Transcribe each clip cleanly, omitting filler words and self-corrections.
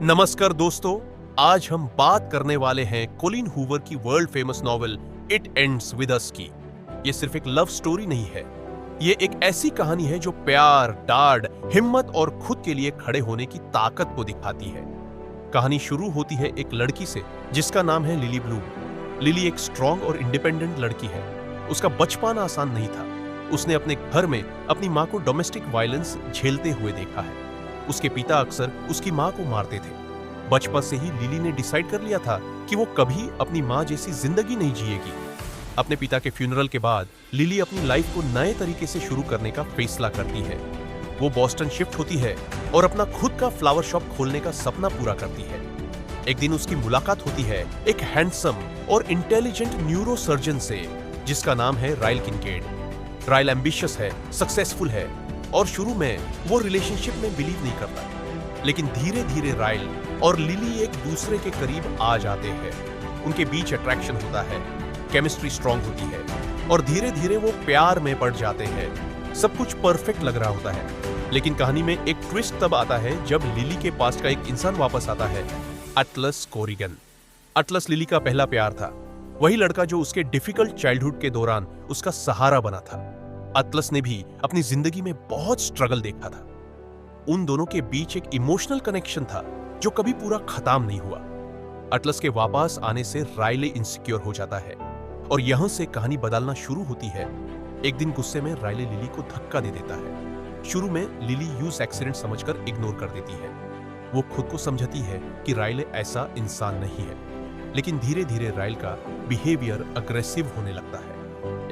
नमस्कार दोस्तों, आज हम बात करने वाले हैं कोलिन हूवर की world famous novel it ends with us की। ये सिर्फ एक लव स्टोरी नहीं है, ये एक ऐसी कहानी है जो प्यार, डाड, हिम्मत और खुद के लिए खड़े होने की ताकत को दिखाती है। कहानी शुरू होती है एक लड़की से जिसका नाम है लिली ब्लूम। लिली एक स्ट्रॉन्ग और इंडिपेंडेंट लड़की है। उसका बचपन आसान नहीं था। उसने अपने घर में अपनी माँ को डोमेस्टिक वायलेंस झेलते हुए देखा है। उसके पिता अक्सर उसकी माँ को मारते थे। बचपन से ही लिली ने डिसाइड कर लिया था कि वो कभी अपनी माँ जैसी जिंदगी नहीं जिएगी। अपने पिता के फ्यूनरल के बाद लिली अपनी लाइफ को नए तरीके से शुरू करने का फैसला करती है। वो बॉस्टन शिफ्ट होती है और अपना खुद का फ्लावर शॉप खोलने का सपना पूरा करती है। एक दिन उसकी मुलाकात होती है एक हैंडसम और इंटेलिजेंट न्यूरो सर्जन से जिसका नाम है राइल किनकेड। राइल एम्बिशियस है, सक्सेसफुल है और शुरू में वो रिलेशनशिप में बिलीव नहीं करता, लेकिन धीरे धीरे राइल और लिली एक दूसरे के करीब आ जाते हैं। उनके बीच अट्रैक्शन होता है, केमिस्ट्री स्ट्रांग होती है और धीरे धीरे वो प्यार में पड़ जाते हैं। सब कुछ परफेक्ट लग रहा होता है, लेकिन कहानी में एक ट्विस्ट तब आता है जब लिली के पास का एक इंसान वापस आता है, अटलस कोरिगन। अटलस लिली का पहला प्यार था, वही लड़का जो उसके डिफिकल्ट चाइल्डहुड के दौरान उसका सहारा बना था। अटलस ने भी अपनी जिंदगी में बहुत स्ट्रगल देखा था। उन दोनों के बीच एक इमोशनल कनेक्शन था जो कभी पूरा खत्म नहीं हुआ। अटलस के वापस आने से राइले इनसिक्योर हो जाता है और यहां से कहानी बदलना शुरू होती है। एक दिन गुस्से में राइले लिली को धक्का दे देता है। शुरू में लिली यूज एक्सीडेंट समझकर इग्नोर कर देती है। वो खुद को समझती है कि राइले ऐसा इंसान नहीं है, लेकिन धीरे धीरे राइल का बिहेवियर अग्रेसिव होने लगता है।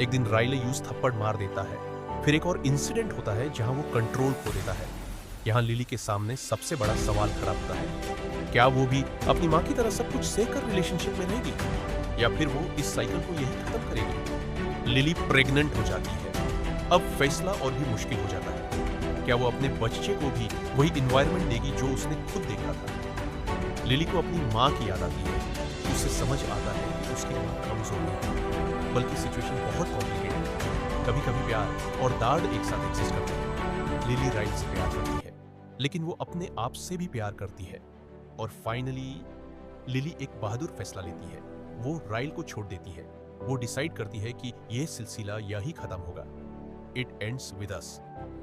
एक दिन राइले यूज थप्पड़ मार देता है। फिर एक और इंसिडेंट होता है जहां वो कंट्रोल खो देता है। यहाँ लिली के सामने सबसे बड़ा सवाल खड़ा होता है, क्या वो भी अपनी माँ की तरह सब कुछ सहकर रिलेशनशिप में रहेगी या फिर वो इस साइकिल को यही खत्म करेगी। लिली प्रेग्नेंट हो जाती है। अब फैसला और भी मुश्किल हो जाता है, क्या वो अपने बच्चे को भी वही इन्वायरमेंट देगी जो उसने खुद देखा था। लिली को अपनी माँ की याद आती है। उसे समझ आता है कि उसकी माँ कमजोर नहीं है, बल्कि सिचुएशन बहुत कॉम्प्लिकेटेड है। कभी कभी प्यार और डाड एक साथ एग्जिस्ट करते हैं। लिली राइल से प्यार करती है, लेकिन वो अपने आप से भी प्यार करती है। और फाइनली लिली एक बहादुर फैसला लेती है। वो राइल को छोड़ देती है। वो डिसाइड करती है कि यह सिलसिला यही खत्म होगा। It ends with us.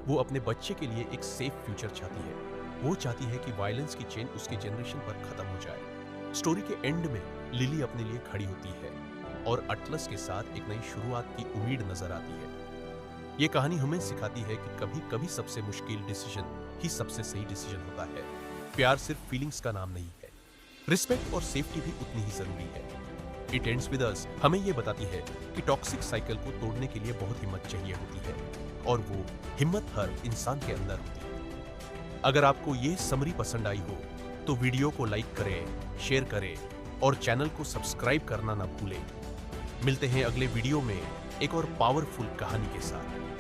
वो अपने बच्चे के लिए एक सेफ फ्यूचर चाहती है। वो चाहती है कि वायलेंस की चेन उसके जनरेशन पर खत्म हो जाए। स्टोरी के एंड में लिली अपने लिए खड़ी होती है और अटलस के साथ एक नई शुरुआत की उम्मीद नजर आती है। ये कहानी हमें सिखाती है कि कभी कभी सबसे मुश्किल डिसीजन ही सबसे सही डिसीजन होता है। प्यार सिर्फ फीलिंग्स का नाम नहीं है, रिस्पेक्ट और सेफ्टी भी उतनी ही जरूरी है। इट एंड्स विद अस हमें ये बताती है कि टॉक्सिक साइकिल को तोड़ने के लिए बहुत हिम्मत चाहिए होती है और वो हिम्मत हर इंसान के अंदर होती है। अगर आपको ये समरी पसंद आई हो तो वीडियो को लाइक करें, शेयर करें और चैनल को सब्सक्राइब करना ना भूलें। मिलते हैं अगले वीडियो में एक और पावरफुल कहानी के साथ।